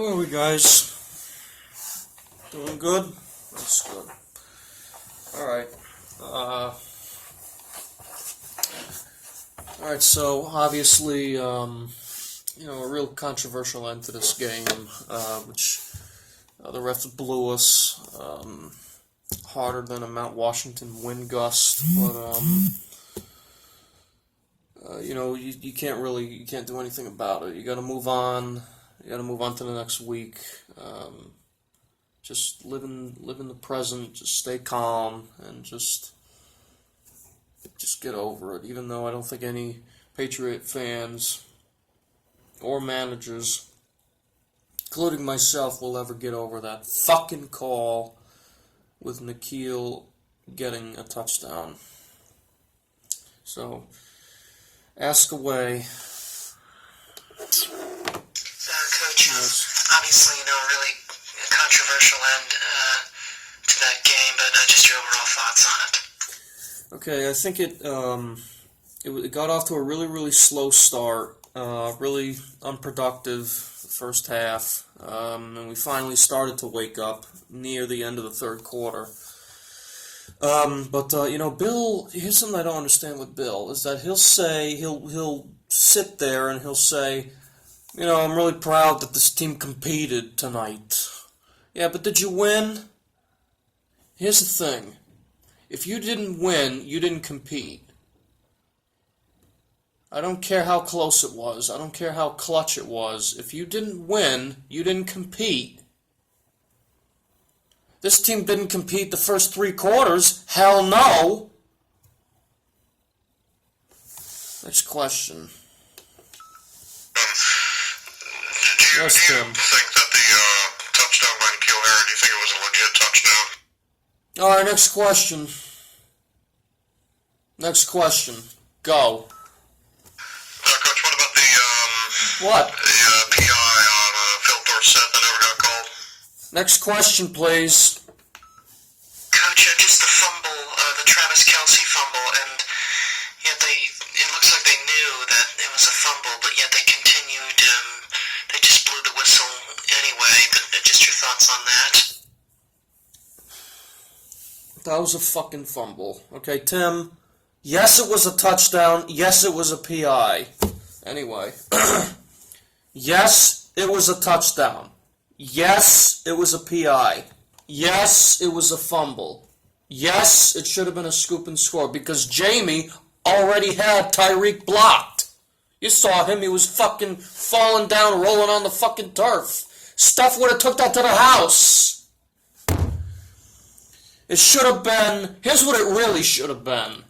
How are we, guys? Doing good? That's good. Alright. Alright, so obviously, a real controversial end to this game, which the refs blew us harder than a Mount Washington wind gust, but, you can't do anything about it. You gotta move on. You gotta move on to the next week. Just live in the present. Just stay calm and just get over it. Even though I don't think any Patriot fans or managers, including myself, will ever get over that fucking call with Nikhil getting a touchdown. So, ask away. Coach, obviously, really controversial end to that game, but just your overall thoughts on it. Okay, I think it got off to a really, really slow start, really unproductive first half, and we finally started to wake up near the end of the third quarter. But Bill, here's something I don't understand with Bill, is that he'll sit there and he'll say, I'm really proud that this team competed tonight. Yeah, but did you win? Here's the thing. If you didn't win, you didn't compete. I don't care how close it was. I don't care how clutch it was. If you didn't win, you didn't compete. This team didn't compete the first 3 quarters. Hell no. Next question. Do you think that the touchdown by Nikhil Harry, do you think it was a legit touchdown? Alright, next question. Next question. Go. Coach, what about the PI on Phil Dorsett that never got called? Next question, please. Coach, just the fumble, the Travis Kelce fumble, and yet it looks like they knew that it was a fumble, but yet they continued, they just blew the whistle anyway. Just your thoughts on that? That was a fucking fumble. Okay, Tim. Yes, it was a touchdown. Yes, it was a PI. Anyway. Yes, it was a touchdown. Yes, it was a PI. Yes, it was a fumble. Yes, it should have been a scoop and score because Jamie already had Tyreek blocked. You saw him. He was fucking falling down, rolling on the fucking turf. Steph would have took that to the house. It should have been, here's what it really should have been.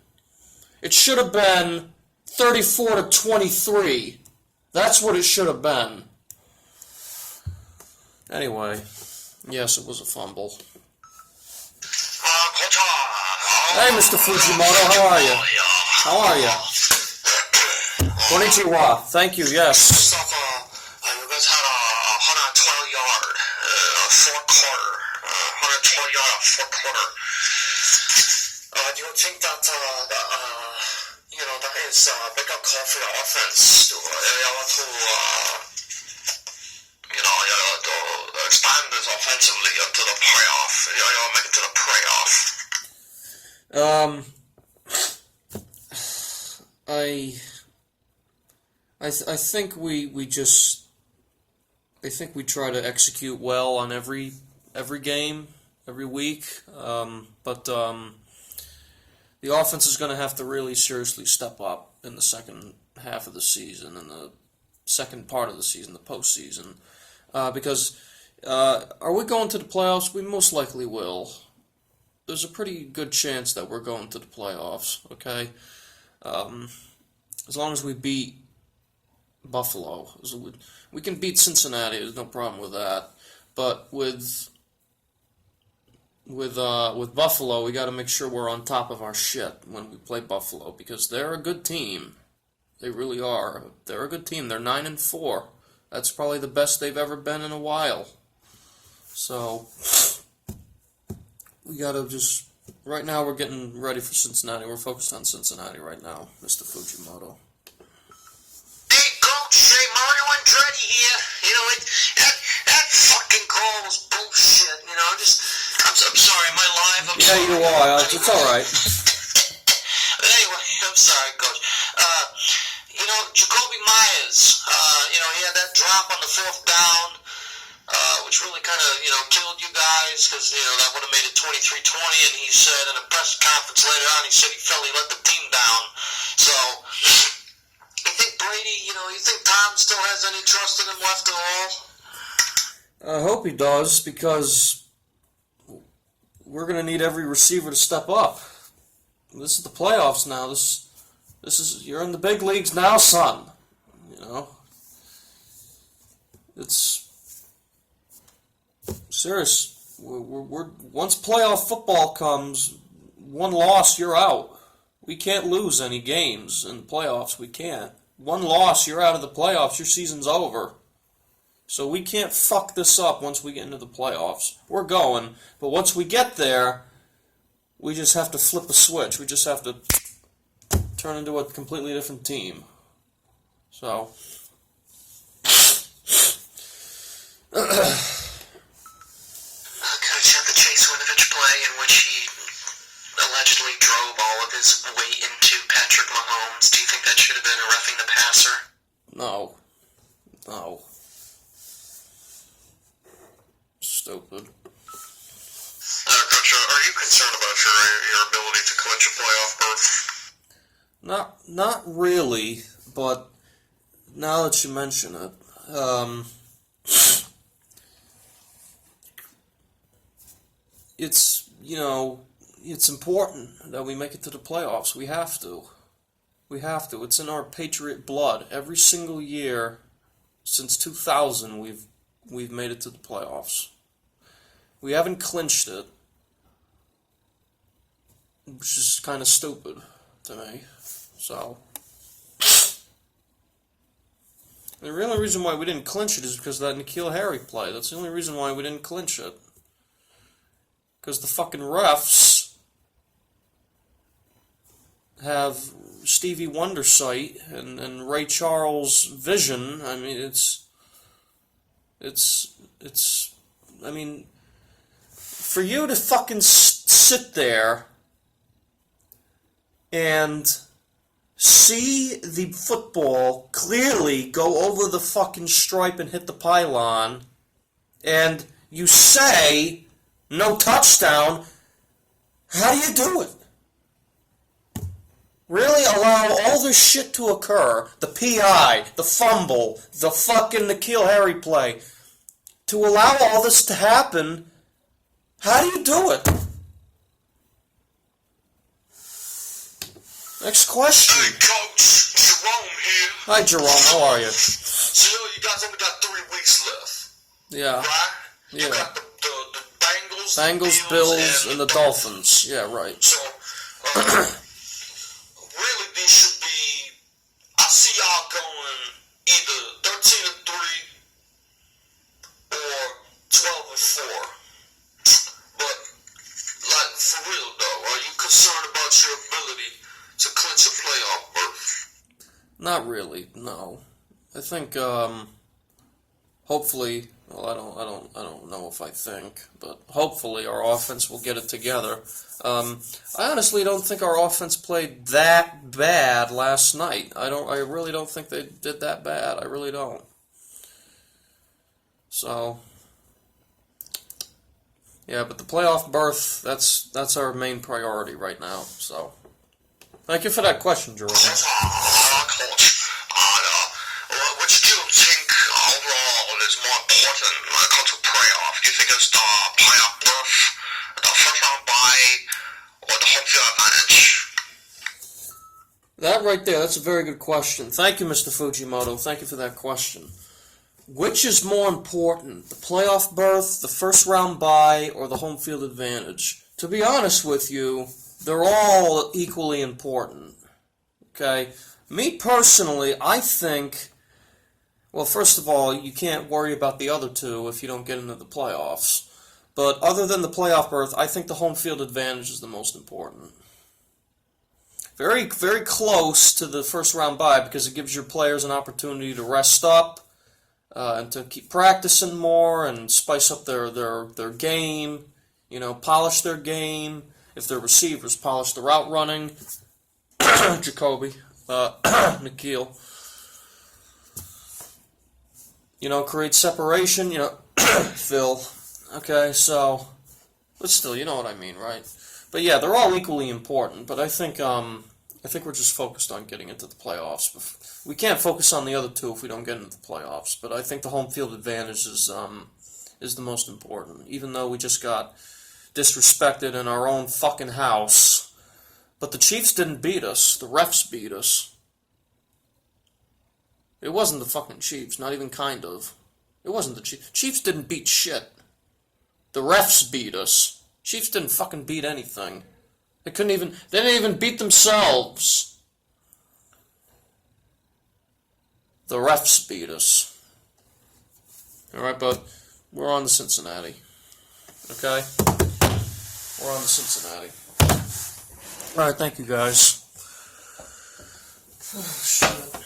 It should have been 34-23. That's what it should have been. Anyway, yes, it was a fumble. Hey, Mr. Fujimoto, how are you? How are you? Konnichiwa. Thank you, yes. You guys had a 112-yard fourth quarter. 112-yard fourth quarter. Do you think that that is a bigger call for the offense to expand this offensively into the playoff? Make it to the playoff. I think we try to execute well on every game, every week, but the offense is going to have to really seriously step up in the second half of the season, in the second part of the season, the postseason, because are we going to the playoffs? We most likely will. There's a pretty good chance that we're going to the playoffs, okay? As long as we beat Buffalo. We can beat Cincinnati, there's no problem with that. But with Buffalo, we got to make sure we're on top of our shit when we play Buffalo, because they're a good team. They really are. They're a good team. They're 9-4. That's probably the best they've ever been in a while. So we got to just, right now we're getting ready for Cincinnati. We're focused on Cincinnati right now, Mr. Fujimoto. Hey, Coach, Mario Andretti here. That Yeah, you are. It's all right. Anyway, I'm sorry, Coach. Jacoby Myers, he had that drop on the fourth down, which really kind of, killed you guys because, that would have made it 23-20, and he said in a press conference later on, he said he felt he let the team down. So, you think Brady, you think Tom still has any trust in him left at all? I hope he does, because we're going to need every receiver to step up. This is the playoffs now. This is, you're in the big leagues now, son. It's serious. We're once playoff football comes, one loss, you're out. We can't lose any games in the playoffs. We can't. One loss, you're out of the playoffs. Your season's over. So we can't fuck this up once we get into the playoffs. We're going, but once we get there, we just have to flip a switch. We just have to turn into a completely different team. So, Coach, had the Chase Winovich play in which he allegedly drove all of his weight into Patrick Mahomes. Do you think that should have been a roughing the passer? No. Stupid. Coach, are you concerned about your ability to clinch a playoff berth? Not really, but now that you mention it, it's important that we make it to the playoffs. We have to. It's in our Patriot blood. Every single year since 2000, we've made it to the playoffs. We haven't clinched it, which is kind of stupid to me. So, the only reason why we didn't clinch it is because of that N'Keal Harry play. That's the only reason why we didn't clinch it. Because the fucking refs have Stevie Wonder sight and Ray Charles vision. I mean, I mean, for you to fucking sit there and see the football clearly go over the fucking stripe and hit the pylon, and you say no touchdown, how do you do it? Really allow all this shit to occur, the PI, the fumble, the fucking N'Keal Harry play, to allow all this to happen? How do you do it? Next question. Hey, Coach, Jerome here. Hi, Jerome. How are you? So, you guys only got 3 weeks left. Yeah. Right? Yeah. You got the Bengals, Bengals, Bills, and the Dolphins. Yeah, right. So, really, this should be, I see y'all going either 13-3 or 12-4. But, like, for real, though, are you concerned about your ability to clinch a playoff berth? Not really, no. I think, hopefully, well, I don't know if I think, but hopefully our offense will get it together. I honestly don't think our offense played that bad last night. I really don't think they did that bad. I really don't. So, yeah, but the playoff berth, that's our main priority right now, so. Thank you for that question, Jerome. Coach, what do you think overall is more important when it comes to playoff? Do you think it's the playoff berth, the first round bye, or the home field advantage? That right there, that's a very good question. Thank you, Mr. Fujimoto. Thank you for that question. Which is more important, the playoff berth, the first round bye, or the home field advantage? To be honest with you, they're all equally important. Okay? Me personally, I think, well, first of all, you can't worry about the other two if you don't get into the playoffs. But other than the playoff berth, I think the home field advantage is the most important. Very, very close to the first round bye because it gives your players an opportunity to rest up and to keep practicing more and spice up their game, polish their game. if their receivers polish the route running, Jacoby, Nikhil, create separation, Phil. Okay, so, but still, you know what I mean, right? But yeah, they're all equally important. But I think we're just focused on getting into the playoffs. We can't focus on the other two if we don't get into the playoffs. But I think the home field advantage is the most important. Even though we just got disrespected in our own fucking house, but the Chiefs didn't beat us. The refs beat us. It wasn't the fucking Chiefs, not even kind of. It wasn't the Chiefs. Chiefs didn't beat shit. The refs beat us. Chiefs didn't fucking beat anything. They didn't even beat themselves. The refs beat us. Alright, but we're on to Cincinnati. Okay? We're on to Cincinnati. Alright, thank you guys. Oh, shit.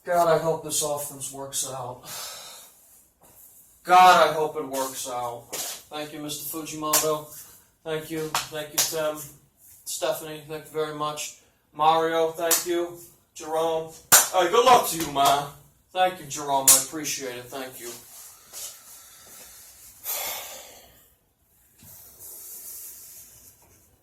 God, I hope this offense works out. God, I hope it works out. Thank you, Mr. Fujimoto. Thank you, Tim. Stephanie, thank you very much. Mario, thank you. Jerome. Hey, good luck to you, man. Thank you, Jerome. I appreciate it. Thank you.